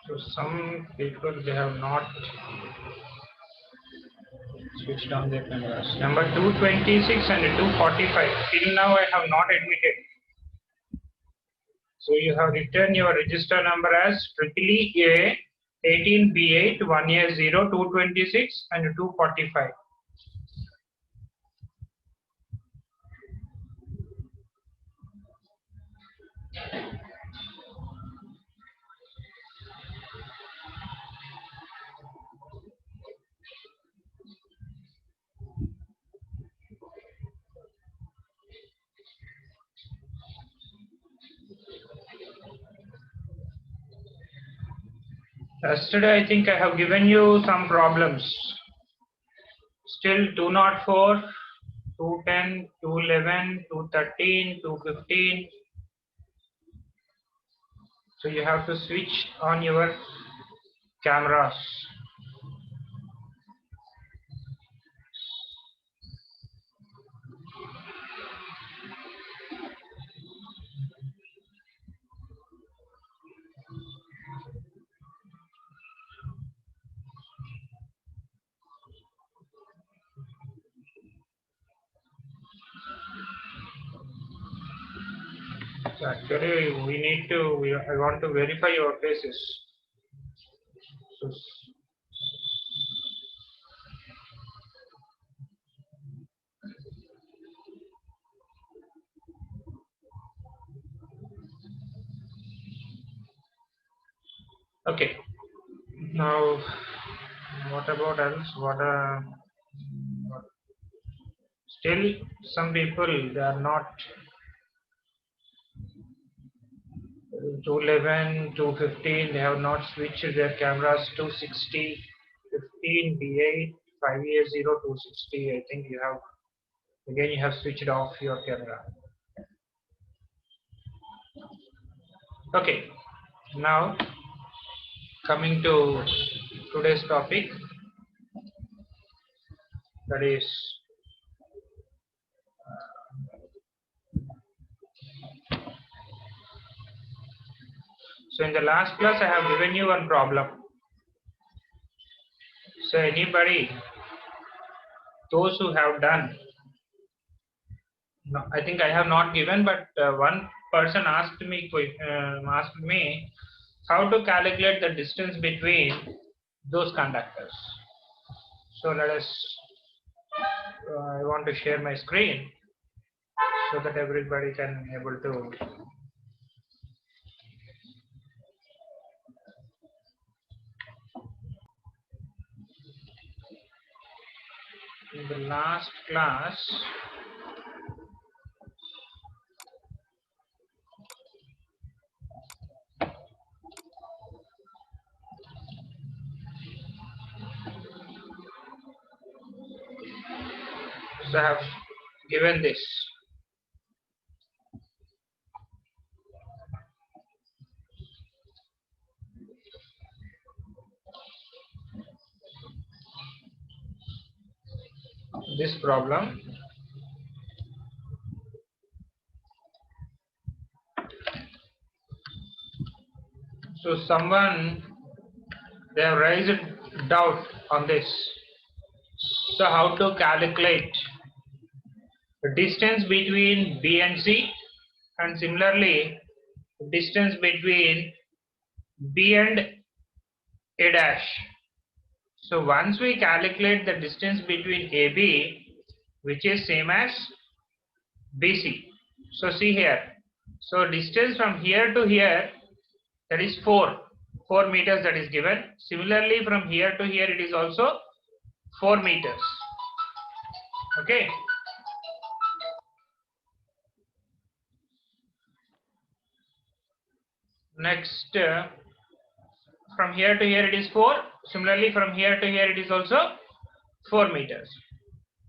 So some people, they have not switched on their cameras. Number 226 and 245. Till now I have not admitted. So you have written your register number as strictly A 18B8 1A0 226 and 245. Yesterday I think I have given you some problems. Still 204, 210, 211, 213, 215. So you have to switch on your cameras. So actually I want to verify your faces. So, okay. Now, what about else? Still some people, they are not 211, 215, they have not switched their cameras. 260, 15, B8, 5A0, 260. I think you have switched off your camera. Okay, now coming to today's topic, that is so in the last class I have given you one problem. So anybody, those who have done, no, I think I have not given, but one person asked me how to calculate the distance between those conductors. So let us, I want to share my screen so that everybody can able to. In the last class, so I have given this. This problem. So someone, they have raised doubt on this. So how to calculate the distance between B and C, and similarly distance between B and A dash. So once we calculate the distance between AB, which is same as BC. So see here. So distance from here to here, that is 4 meters, that is given. Similarly from here to here, it is also 4 meters. Okay. Next, from here to here it is 4. Similarly from here to here it is also 4 meters.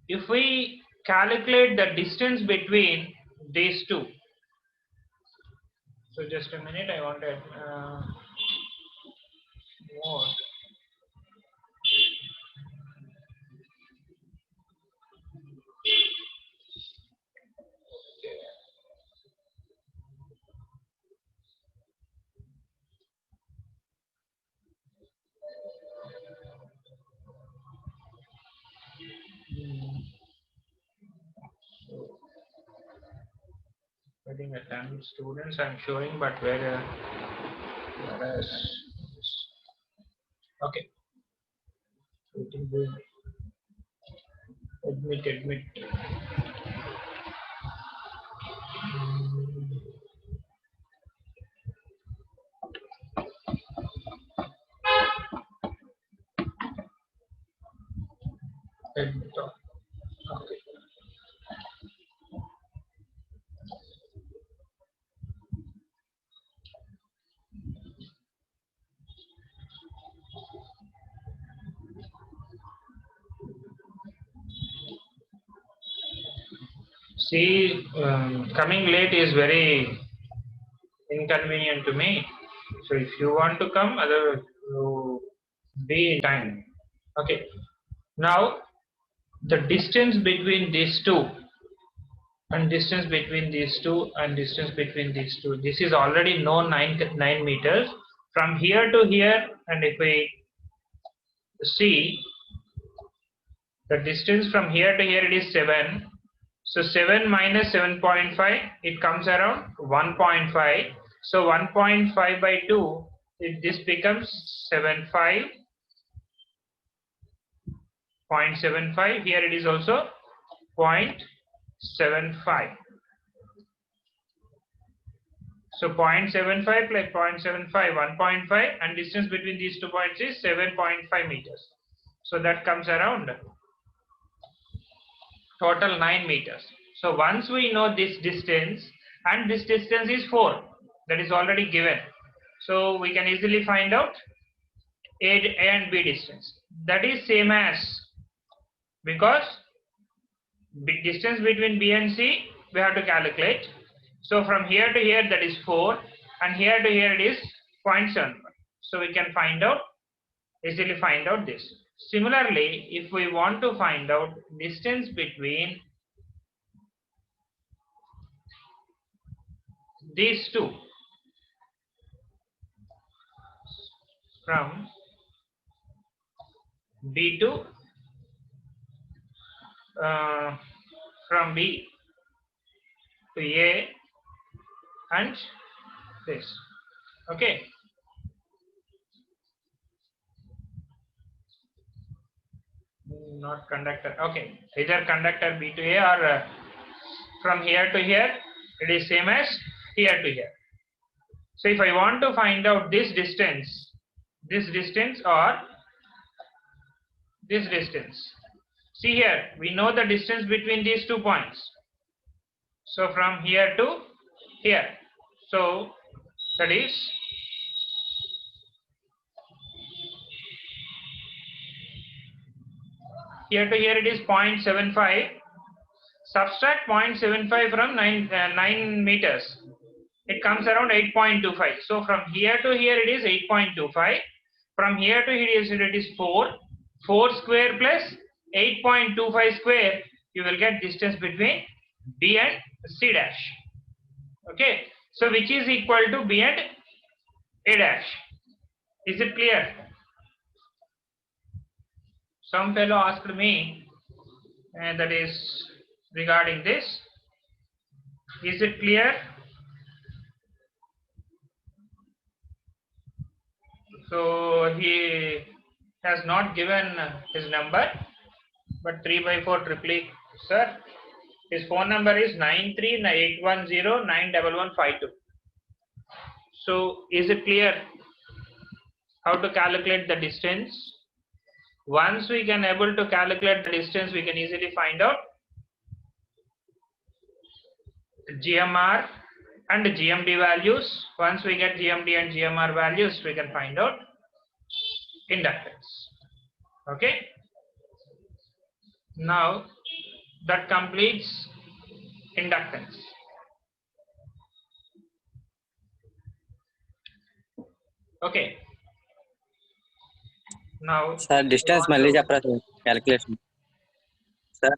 if we calculate the distance between these two, so just a minute, I wanted more. I think at 10 students I'm showing, but whereas okay, admit. Admit. Okay. See, coming late is very inconvenient to me. So if you want to come, otherwise you be in time. Okay. Now the distance between these two and distance between these two and distance between these two. This is already known 9 meters from here to here, and if we see the distance from here to here, it is 7. So 7 minus 7.5, it comes around 1.5. So 1.5 by 2, this becomes 0.75. Here it is also 0.75. So 0.75 plus 0.75, 1.5, and distance between these 2 points is 7.5 meters. So that comes around total 9 meters. So once we know this distance, and this distance is 4, that is already given. So we can easily find out A and B distance. That is same as, because distance between B and C we have to calculate. So from here to here, that is 4, and here to here it is 0.75. So we can easily find out this. Similarly, if we want to find out distance between these two, from B to from B to A and this, okay. Not conductor, okay, either conductor B to A or from here to here, it is same as here to here. So if I want to find out this distance or this distance, see here, we know the distance between these 2 points. So from here to here, so that is here to here, it is 0.75. Subtract 0.75 from 9 meters. It comes around 8.25. So from here to here, it is 8.25. From here to here, it is 4. 4 square plus 8.25 square, you will get distance between B and C dash. Okay. So which is equal to B and A dash. Is it clear? Some fellow asked me, and that is regarding this. Is it clear? So he has not given his number, but 3/4 triply, sir. His phone number is 9381091152. So is it clear how to calculate the distance? Once we can able to calculate the distance, we can easily find out GMR and GMD values. Once we get GMD and GMR values, we can find out inductance. Okay. Now that completes inductance. Okay. Now Sir, we distance want మళ్ళీ to చెప్పరా sir calculation. Sir,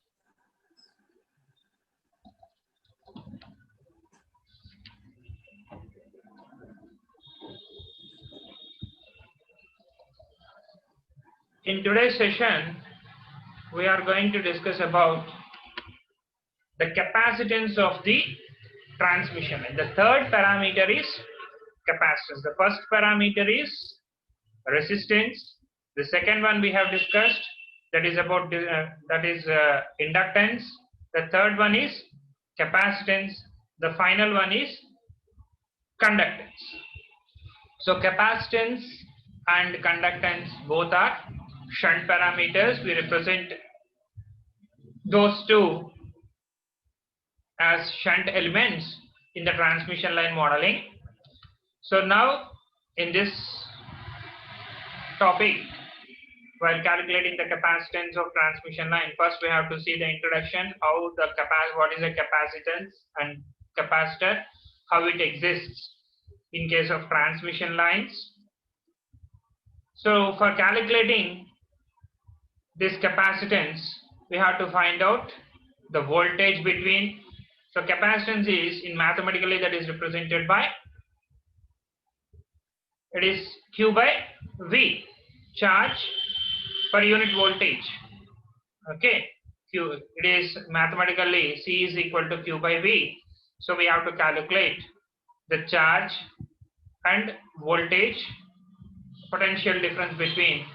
in today's session we are going to discuss about the capacitance of the transmission line. The third parameter is capacitance. The first parameter is resistance. The second one we have discussed, that is about inductance. The third one is capacitance. The final one is conductance. So capacitance and conductance both are shunt parameters. We represent those two as shunt elements in the transmission line modeling. So now in this topic, while calculating the capacitance of transmission line, first we have to see the introduction, what is the capacitance and capacitor, how it exists in case of transmission lines. So for calculating this capacitance, we have to find out the voltage between. So capacitance is, in mathematically, that is represented by, it is Q by V, charge per unit voltage. Okay, Q, it is mathematically C is equal to Q by V. So we have to calculate the charge and voltage potential difference between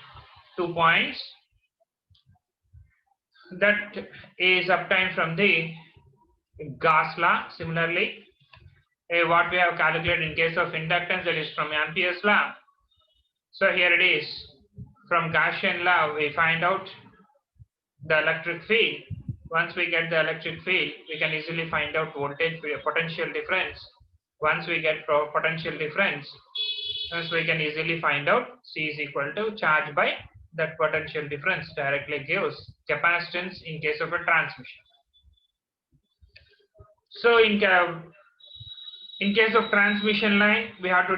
2 points. That is obtained from the Gauss law. Similarly, what we have calculated in case of inductance, that is from Ampere's law. So here it is, from Gaussian law we find out the electric field. Once we get the electric field, we can easily find out voltage potential difference. Once we get potential difference, we can easily find out C is equal to charge by that potential difference, directly gives capacitance in case of a transmission. So in case of transmission line, we have to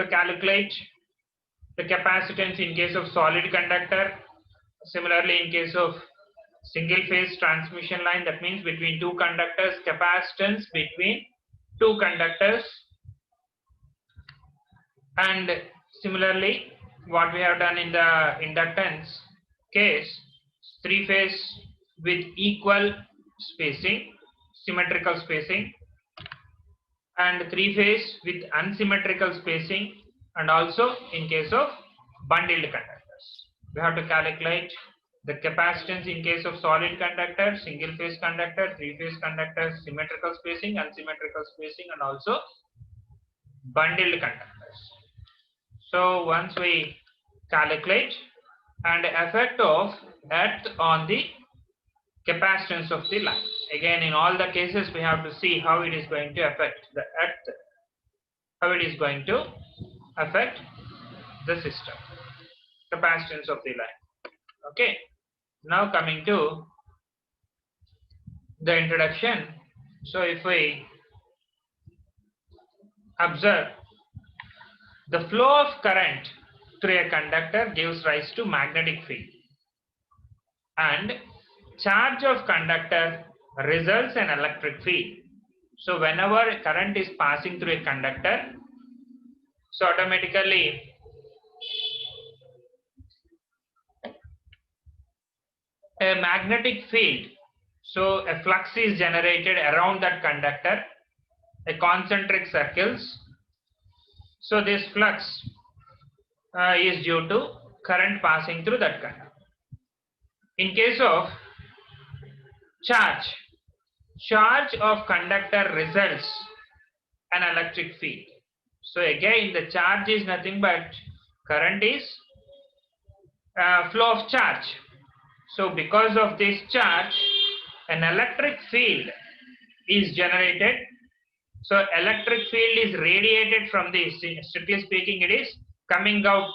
calculate the capacitance in case of solid conductor. Similarly, in case of single phase transmission line, that means between two conductors, capacitance between two conductors. And similarly, what we have done in the inductance case, three phase with equal spacing, symmetrical spacing, and three phase with unsymmetrical spacing, and also in case of bundled conductors. We have to calculate the capacitance in case of solid conductor, single phase conductor, three phase conductor, symmetrical spacing, unsymmetrical spacing, and also bundled conductors. So once we calculate, and effect of earth on the capacitance of the line. Again, in all the cases we have to see how it is going to affect the earth, how it is going to affect the system, capacitance of the line. Okay, now coming to the introduction. So if we observe, the flow of current through a conductor gives rise to magnetic field, and charge of conductor results in electric field. So whenever current is passing through a conductor, so automatically a magnetic field, so a flux is generated around that conductor, a concentric circles. So this flux is due to current passing through that conductor. In case of charge of conductor results an electric field. So again, the charge is nothing but current is flow of charge. So because of this charge, an electric field is generated. So electric field is radiated from this, strictly speaking, it is coming out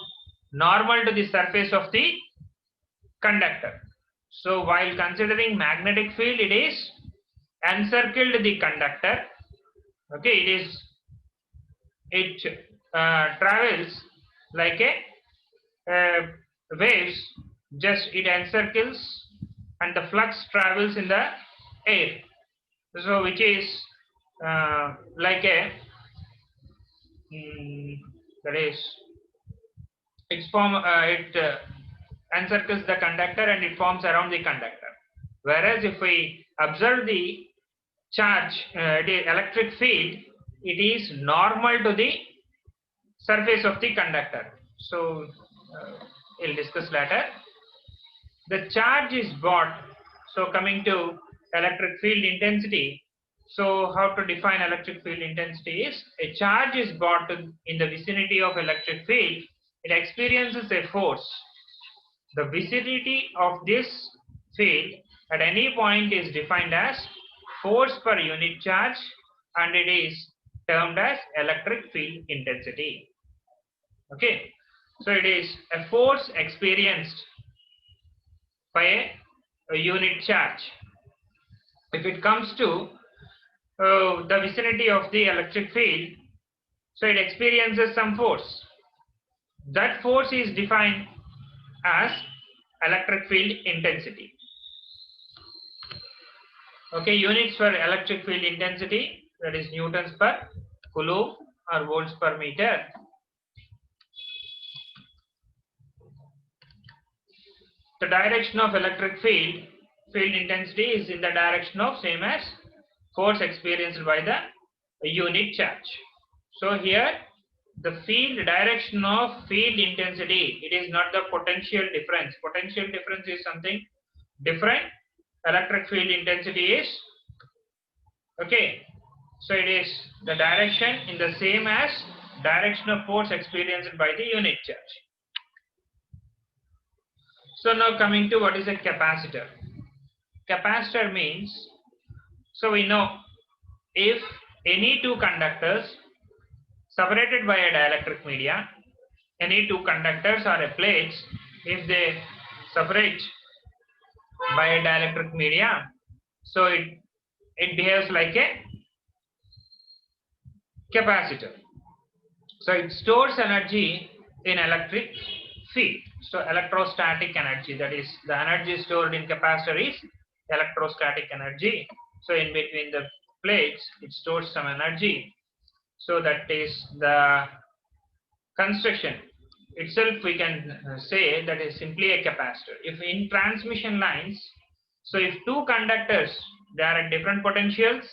normal to the surface of the conductor. So while considering magnetic field, it is encircled the conductor. Okay, it travels like waves. Just it encircles, and the flux travels in the air. So which is like a that is it encircles the conductor and it forms around the conductor. Whereas if we observe the charge, the electric field, it is normal to the surface of the conductor. So we'll discuss later. The charge is brought. So coming to electric field intensity. So how to define electric field intensity is a charge is brought in the vicinity of electric field. It experiences a force. The vicinity of this field at any point is defined as force per unit charge, and it is termed as electric field intensity. Okay, so it is a force experienced by a unit charge. If it comes to the vicinity of the electric field, so it experiences some force. That force is defined as electric field intensity. Okay, units for electric field intensity, that is newtons per coulomb or volts per meter. The direction of electric field intensity is in the direction of same as force experienced by the unit charge. So here the field direction of field intensity, it is not the potential difference. Potential difference is something different. Electric field intensity is okay. So it is the direction in the same as direction of force experienced by the unit charge. So now coming to what is a capacitor. Capacitor means, so we know if any two conductors separated by a dielectric media, any two conductors or a plates, if they separate by a dielectric media, so it behaves like a capacitor. So it stores energy in electric field. So electrostatic energy, that is the energy stored in capacitor is electrostatic energy. So in between the plates it stores some energy. So that is the construction itself, we can say that is simply a capacitor. If in transmission lines, so if two conductors, they are at different potentials,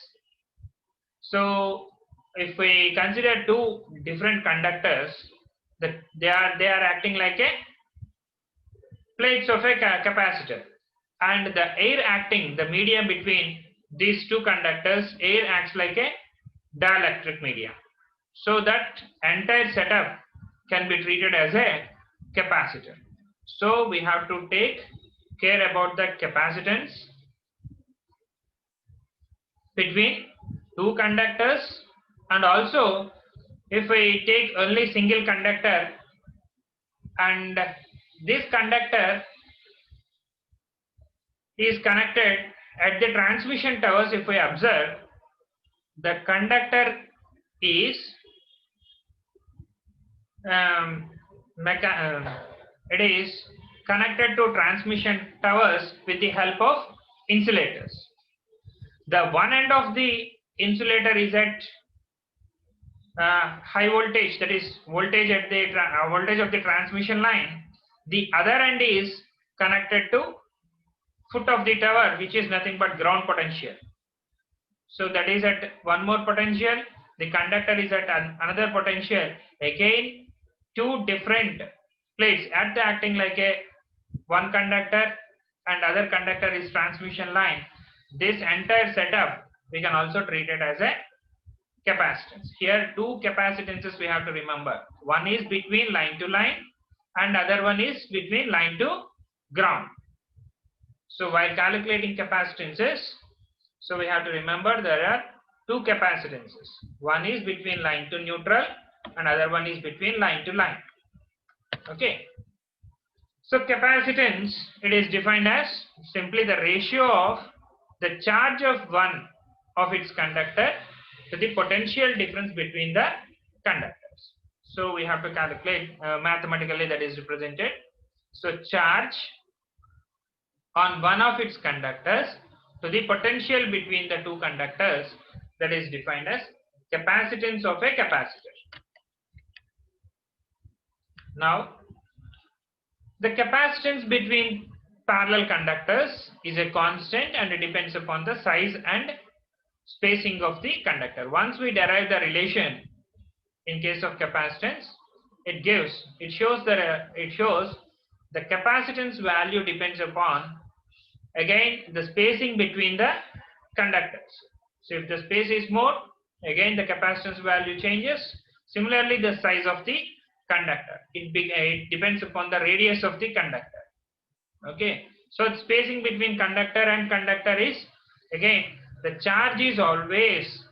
so if we consider two different conductors, that they are acting like a plates of a capacitor, and the air acting, the medium between these two conductors, air acts like a dielectric medium. So that entire setup can be treated as a capacitor. So we have to take care about the capacitance between two conductors, and also if we take only single conductor and this conductor is connected at the transmission towers, if we observe, the conductor is it is connected to transmission towers with the help of insulators. The one end of the insulator is at high voltage, that is voltage at the voltage of the transmission line. The other end is connected to foot of the tower, which is nothing but ground potential. So that is at one more potential. The conductor is at another potential. Again, two different plates at acting like a one conductor, and other conductor is transmission line. This entire setup we can also treat it as a capacitance. Here two capacitances we have to remember. One is between line to line and other one is between line to ground. So while calculating capacitances, so we have to remember there are two capacitances. One is between line to neutral and other one is between line to line. Okay. So capacitance, it is defined as simply the ratio of the charge of one of its conductor to the potential difference between the conductors. So we have to calculate mathematically, that is represented. So charge on one of its conductors to the potential between the two conductors, that is defined as capacitance of a capacitor. Now, the capacitance between parallel conductors is a constant and it depends upon the size and spacing of the conductor. Once we derive the relation in case of capacitance, it shows the capacitance value depends upon, again, the spacing between the conductors. So if the space is more, again the capacitance value changes. Similarly, the size of the conductor, it depends upon the radius of the conductor. Okay, so spacing between conductor and conductor is, again, the charge is always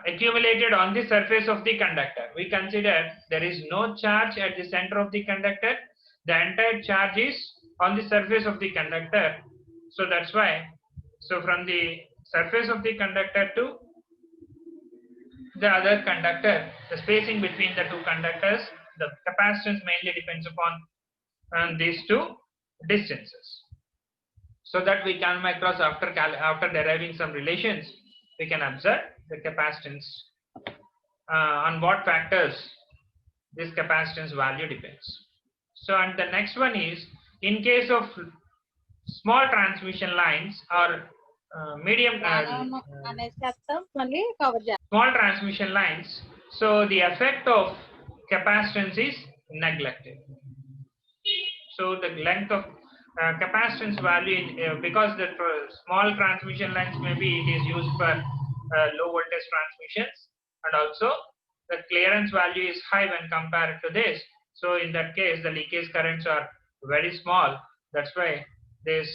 accumulated on the surface of the conductor. We consider there is no charge at the center of the conductor. The entire charge is on the surface of the conductor. So that's why, so from the surface of the conductor to the other conductor, the spacing between the two conductors, the capacitance mainly depends upon these two distances. So that we can come across after deriving some relations, we can observe the capacitance on what factors this capacitance value depends. So, and the next one is, in case of small transmission lines or medium small transmission lines, so the effect of capacitance is neglected. So the length of capacitance value, because the small transmission lines, maybe it is used for low voltage transmissions, and also the clearance value is high when compared to this. So in that case, the leakage currents are very small. That's why this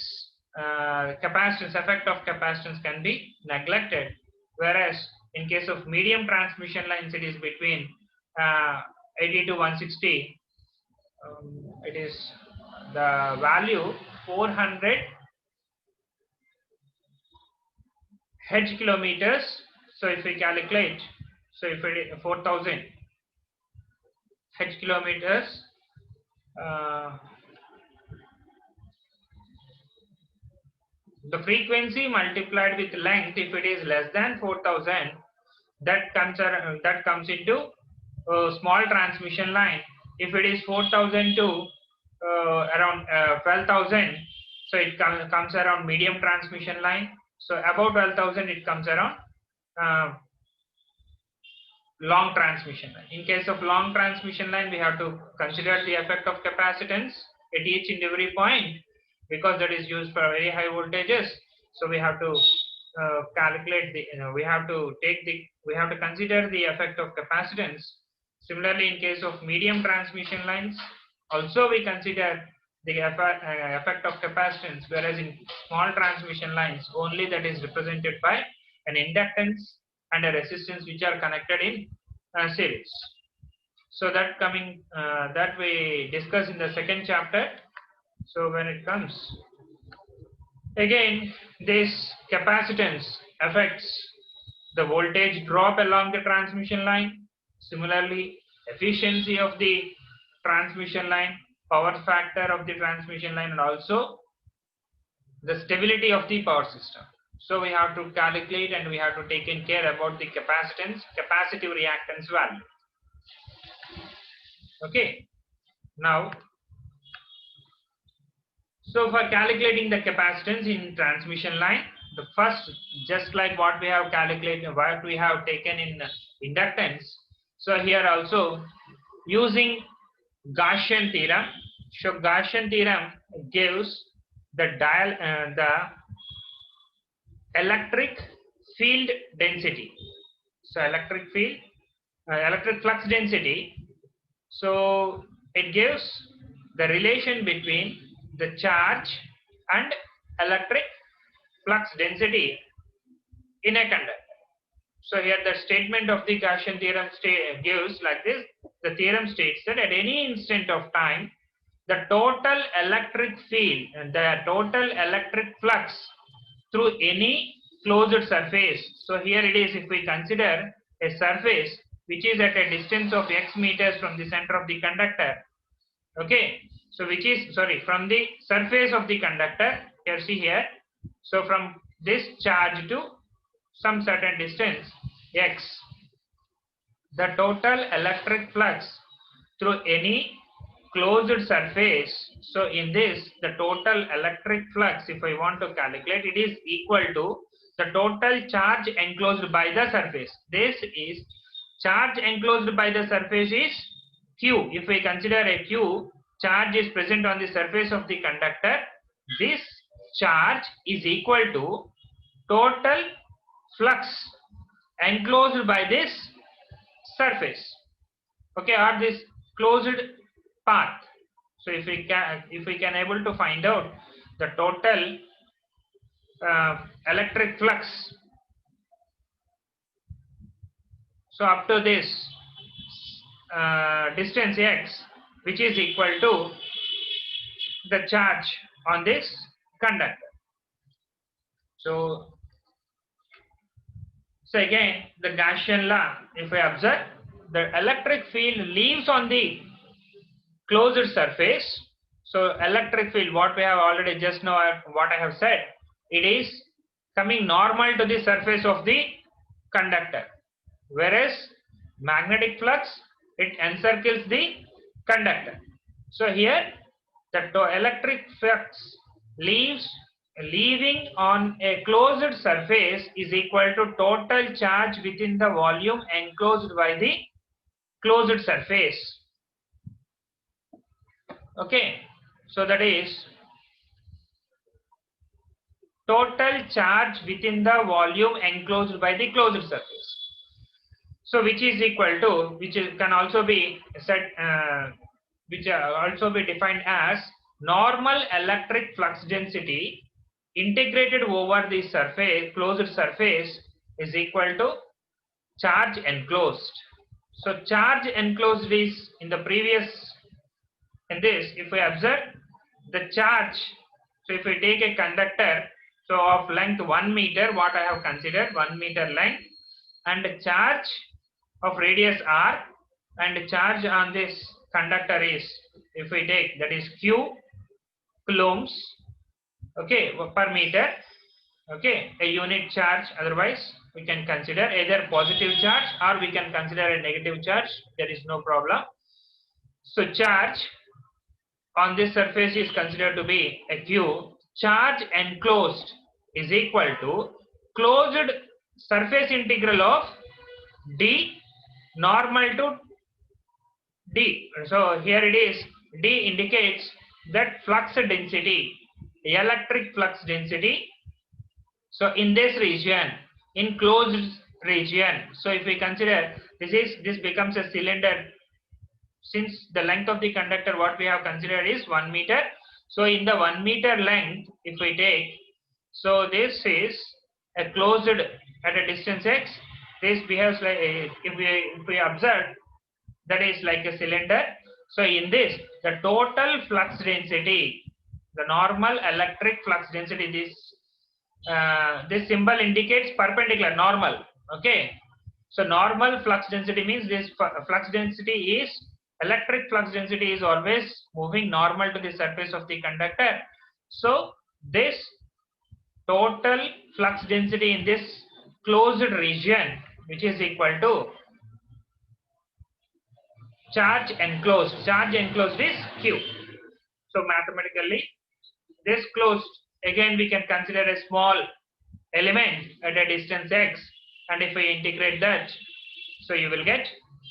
capacitance, effect of capacitance can be neglected. Whereas in case of medium transmission lines, it is between 80 to 160. It is the value 400 H kilometers. So if we calculate, so if it is 4000 H kilometers, the frequency multiplied with length, if it is less than 4000, that comes into small transmission line. If it is 4000 to around 12,000, so it comes around medium transmission line. So above 12,000, it comes around long transmission line. In case of long transmission line, we have to consider the effect of capacitance at each and every point, because that is used for very high voltages. So we have to calculate the, we have to consider the effect of capacitance. Similarly, in case of medium transmission lines, also we consider the effect of capacitance, whereas in small transmission lines, only that is represented by an inductance and a resistance which are connected in series. So that that we discuss in the second chapter. So when it comes, again, this capacitance affects the voltage drop along the transmission line. Similarly, efficiency of the transmission line, power factor of the transmission line, and also the stability of the power system. So we have to calculate and we have to take in care about the capacitance, capacitive reactance value. Okay. Now, so for calculating the capacitance in transmission line, the first, just like what we have calculated, what we have taken in inductance. So here also using Gaussian theorem. So Gaussian theorem gives the electric field density. So electric flux density. So it gives the relation between the charge and electric flux density in a conductor. So here the statement of the Gaussian theorem gives like this. The theorem states that at any instant of time, the total electric field and the total electric flux through any closed surface. So here it is, if we consider a surface which is at a distance of x meters from the center of the conductor, okay, so which is, sorry, from the surface of the conductor, here see here, so from this charge to some certain distance x, the total electric flux through any closed surface. So in this, the total electric flux, if I want to calculate, it is equal to the total charge enclosed by the surface. This is charge enclosed by the surface is Q. If we consider a Q, charge is present on the surface of the conductor. This charge is equal to total flux enclosed by this surface, okay, or this closed path. So if we can able to find out the total electric flux, so up to this distance x, which is equal to the charge on this conductor. So again, the Gaussian law, if we observe, the electric field leaves on the closed surface. So electric field, what we have already just now, what I have said, it is coming normal to the surface of the conductor, whereas magnetic flux, it encircles the conductor. So here the electric flux leaving on a closed surface is equal to total charge within the volume enclosed by the closed surface. Okay, so that is total charge within the volume enclosed by the closed surface. So which is equal to, which is, can also be said, which also be defined as normal electric flux density integrated over the surface, closed surface, is equal to charge enclosed. So charge enclosed is in the previous, in this, if we observe the charge, so if we take a conductor, so of length 1 meter, what I have considered 1 meter length, and a charge of radius r, and the charge on this conductor is, if we take, that is Q coulombs, okay, per meter, okay, a unit charge. Otherwise we can consider either positive charge or we can consider a negative charge, there is no problem. So charge on this surface is considered to be a Q. Charge enclosed is equal to closed surface integral of d normal to d. So here it is, d indicates that flux density, electric flux density. So in this region, in closed region, so if we consider this becomes a cylinder, since the length of the conductor what we have considered is 1 meter. So in the 1 meter length, if we take, so this is a closed at a distance x, this behaves like a, if we observe, that is like a cylinder. So in this, the total flux density, the normal electric flux density, this symbol indicates perpendicular, normal, okay. So normal flux density means this flux density is, electric flux density is always moving normal to the surface of the conductor. So this total flux density in this closed region, which is equal to charge enclosed. Charge enclosed is Q. So mathematically, this closed, again we can consider a small element at a distance x, and if we integrate that, so you will get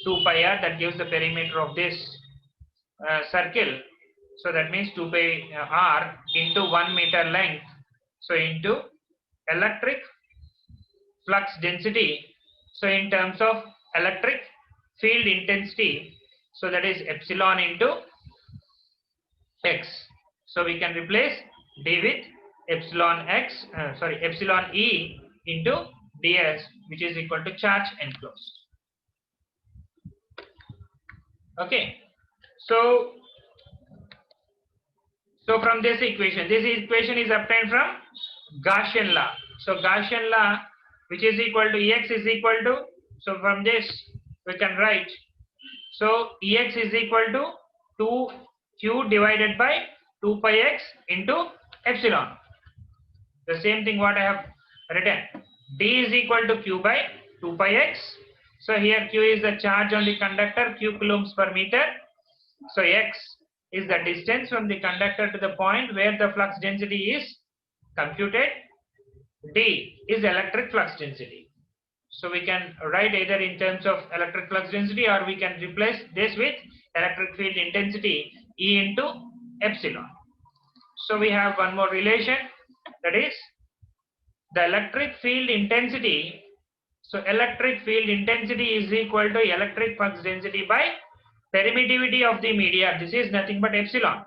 2 pi r, that gives the perimeter of this circle. So that means 2 pi r into 1 meter length, so into electric flux density. So in terms of electric field intensity, so that is epsilon into x. So we can replace d with epsilon x, epsilon e into ds, which is equal to charge enclosed. Okay, so So from this equation is obtained from Gaussian law. So Gaussian law, which is equal to Ex is equal to, so from this we can write, so Ex is equal to 2q divided by 2 pi x into epsilon. The same thing what I have written. D is equal to q by 2 pi x. So here q is the charge on the conductor, q coulombs per meter. So x is the distance from the conductor to the point where the flux density is computed. D is electric flux density. So we can write either in terms of electric flux density, or we can replace this with electric field intensity, E into epsilon. So we have one more relation, that is the electric field intensity. So electric field intensity is equal to electric flux density by permittivity of the media. This is nothing but epsilon.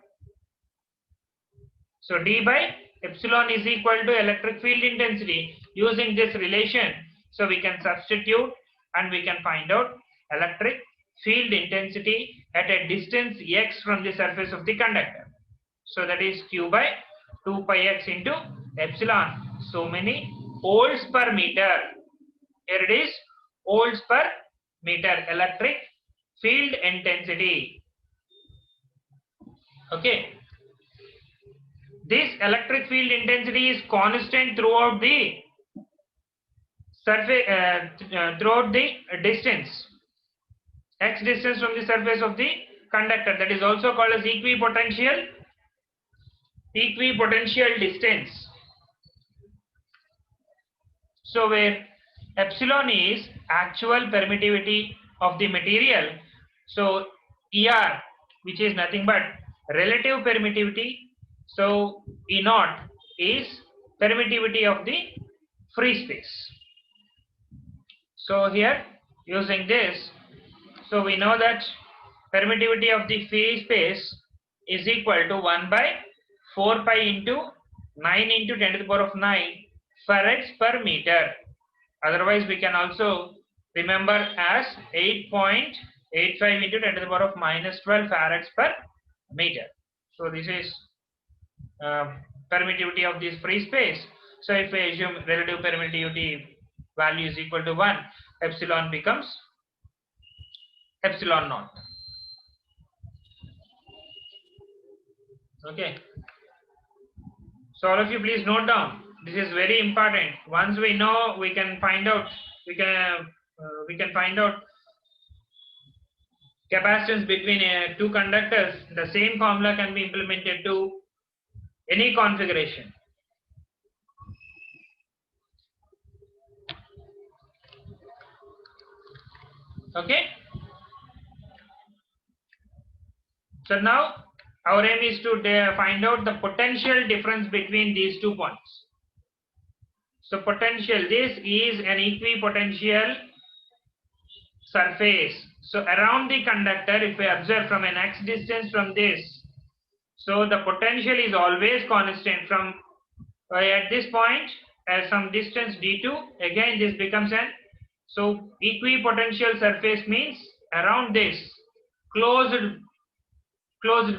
So D by epsilon is equal to electric field intensity. Using this relation, so we can substitute and we can find out electric field intensity at a distance x from the surface of the conductor. So that is q by 2 pi x into epsilon. So many volts per meter. Here it is, volts per meter, electric field intensity. Okay. This electric field intensity is constant throughout the surface, throughout the distance, x distance from the surface of the conductor. That is also called as equipotential distance. So where epsilon is actual permittivity of the material, so ER, which is nothing but relative permittivity, so E naught is permittivity of the free space. So here using this, so we know that permittivity of the free space is equal to 1 by 4 pi into 9 into 10 to the power of 9 farads per meter. Otherwise we can also remember as 8.85 into 10 to the power of minus 12 farads per meter. So this is permittivity of this free space. So if we assume relative permittivity value is equal to 1, epsilon becomes epsilon naught. Okay. So all of you please note down. This is very important. Once we know, we can find out. We can find out capacitance between two conductors. The same formula can be implemented to any configuration. Okay. So now our aim is to find out the potential difference between these 2 points. So potential, this is an equipotential surface. So around the conductor, if we observe from an x distance from this, so the potential is always constant from at this point as some distance d2. Again this becomes an, so equipotential surface means around this closed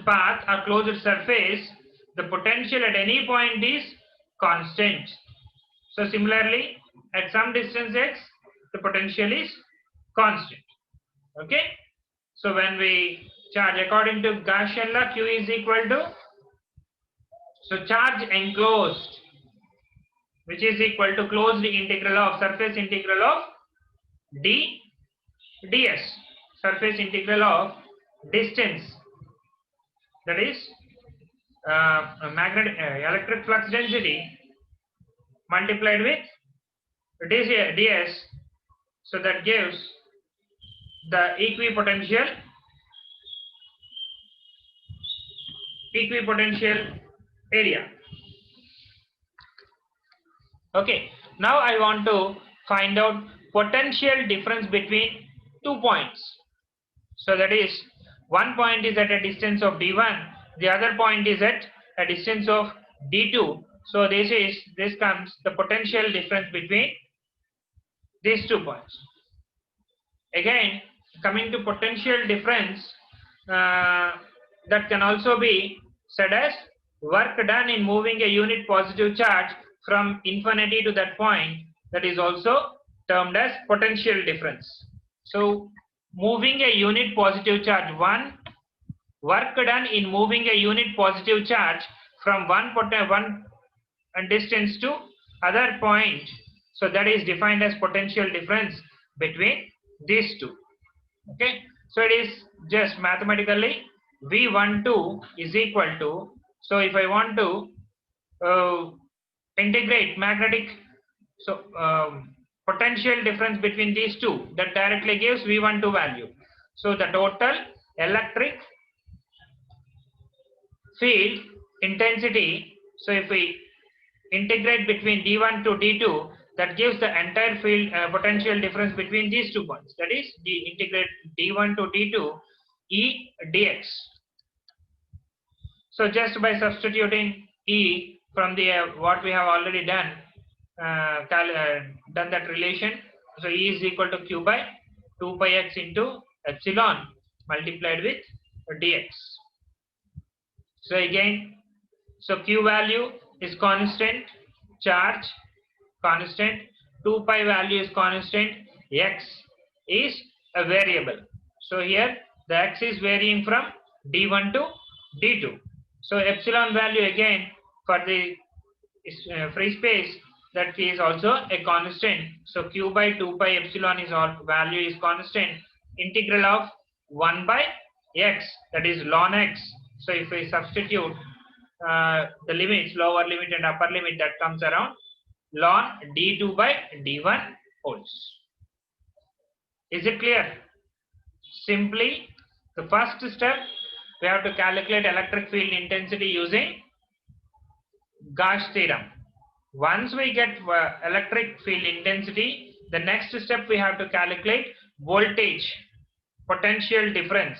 path or closed surface, the potential at any point is constant. So similarly, at some distance x, the potential is constant. Okay. So when we charge according to Gaussian law, Q is equal to, so charge enclosed, which is equal to closed integral of surface integral of d ds, surface integral of distance, that is magnetic electric flux density multiplied with ds, so that gives the equipotential area. Okay, now I want to find out potential difference between 2 points. So that is, one point is at a distance of d1, the other point is at a distance of d2. So this comes the potential difference between these 2 points. Again, coming to potential difference, that can also be said as work done in moving a unit positive charge from infinity to that point, that is also termed as potential difference. So moving a unit positive charge, work done in moving a unit positive charge from one distance to other point, so that is defined as potential difference between these two. Okay, so it is just mathematically V12 is equal to, so if I want to integrate magnetic, so potential difference between these two, that directly gives V12 value. So the total electric field intensity, so if we integrate between D1 to D2, that gives the entire field potential difference between these 2 points, that is integrate D1 to D2 E dx. So just by substituting E from the what we have already done, done that relation, so E is equal to Q by 2 pi x into epsilon multiplied with dx. So again, so Q value is constant, charge constant, 2 pi value is constant, x is a variable. So here the x is varying from D1 to D2. So epsilon value again for the free space, that is also a constant. So Q by 2 pi epsilon is all value is constant. Integral of 1 by x, that is ln x. So if we substitute the limits, lower limit and upper limit, that comes around ln d2 by d1 wholes. Is it clear? Simply, the first step, we have to calculate electric field intensity using Gauss theorem. Once we get electric field intensity, the next step we have to calculate voltage potential difference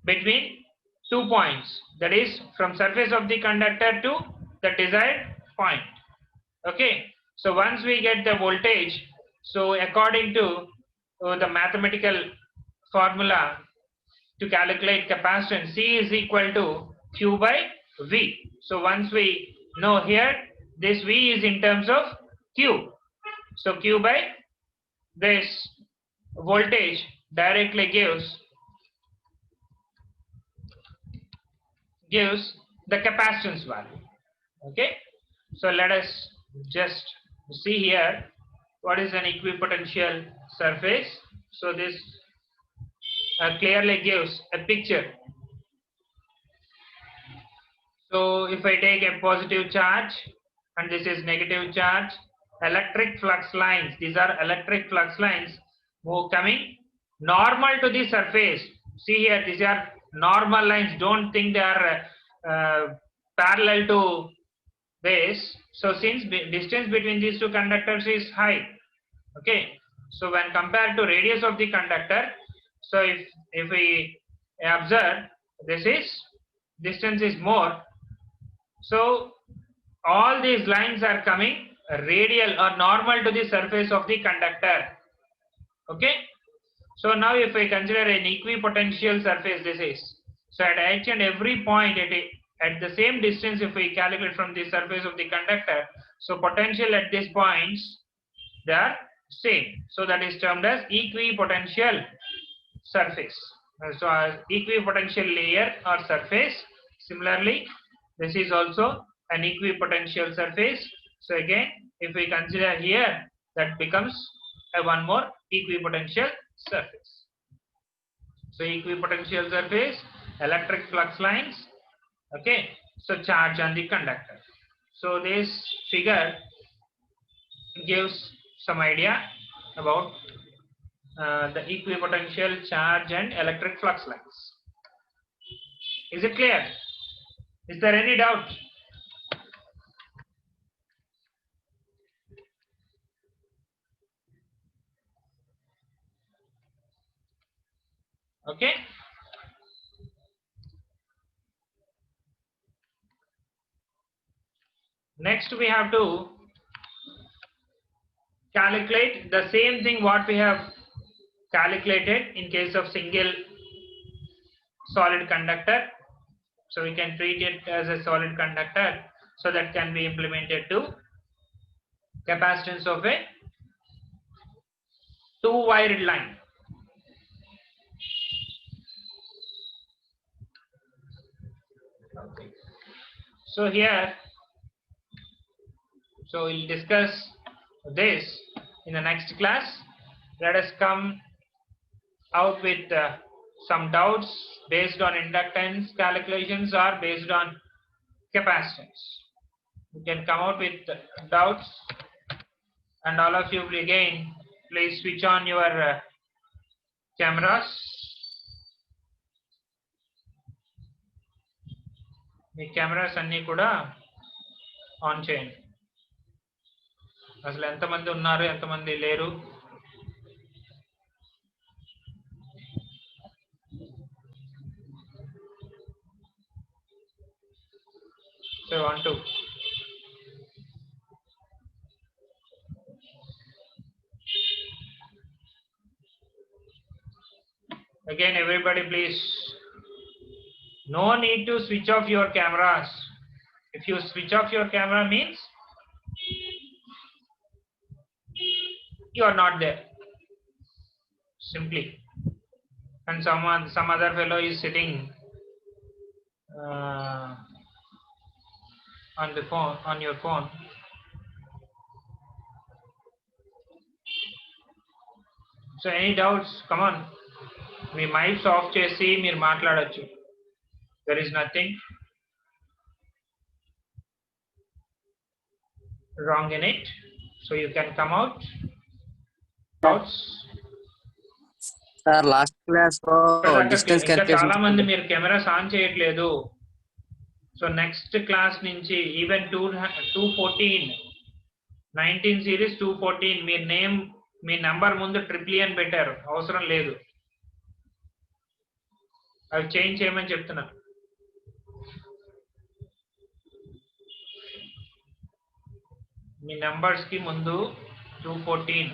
between 2 points, that is from surface of the conductor to the desired point. Okay, so once we get the voltage, so according to the mathematical formula to calculate capacitance, C is equal to Q by V. So once we know here, this V is in terms of Q. So Q by this voltage directly gives the capacitance value. Okay, so let us just see here what is an equipotential surface. So this clearly gives a picture. So if I take a positive charge and this is negative charge, electric flux lines, these are electric flux lines coming normal to the surface. See here, these are normal lines, don't think they are parallel to this. So since distance between these two conductors is high, okay, so when compared to radius of the conductor, so if we observe, this is distance is more, so all these lines are coming radial or normal to the surface of the conductor. Okay, so now if I consider an equipotential surface, this is, so at each and every point at the same distance, if we calculate from the surface of the conductor, so potential at these points, they are same. So that is termed as equipotential surface. So equipotential layer or surface. Similarly, this is also an equipotential surface. So again, if we consider here, that becomes a one more equipotential surface. So equipotential surface, electric flux lines. Okay, so charge on the conductor. So this figure gives some idea about the equipotential charge and electric flux lines. Is it clear? Is there any doubt? Okay. Next we have to calculate the same thing what we have calculated in case of single solid conductor. So we can treat it as a solid conductor, so that can be implemented to capacitance of a two-wired line. Okay. So here, so we'll discuss this in the next class. Let us come out with some doubts based on inductance calculations or based on capacitance. You can come out with doubts, and all of you again, please switch on your cameras. Me cameras అన్నీ కూడా on చేయండి. అసలు ఎంతమంది ఉన్నారు, ఎంతమంది లేరు? So 1 2. Again, everybody please, no need to switch off your cameras. If you switch off your camera means you are not there, simply. And some other fellow is sitting on the phone, on your phone. So any doubts? Come on, me mics of చేసి మీరు మాట్లాడొచ్చు. There is nothing wrong in it, so you can come out. Doubts? Sir last class లో distance ఇంకా చాలా calculation మంది మీరు cameras on చేయట్లేదు. So next class నుంచి ఈవెన్ 214 19 సిరీస్ 214 మీ నేమ్, మీ నంబర్ ముందు ట్రిపుల్ అని పెట్టారు, అవసరం లేదు. అవి చేంజ్ చేయమని చెప్తున్నా. మీ నంబర్స్ కి ముందు 214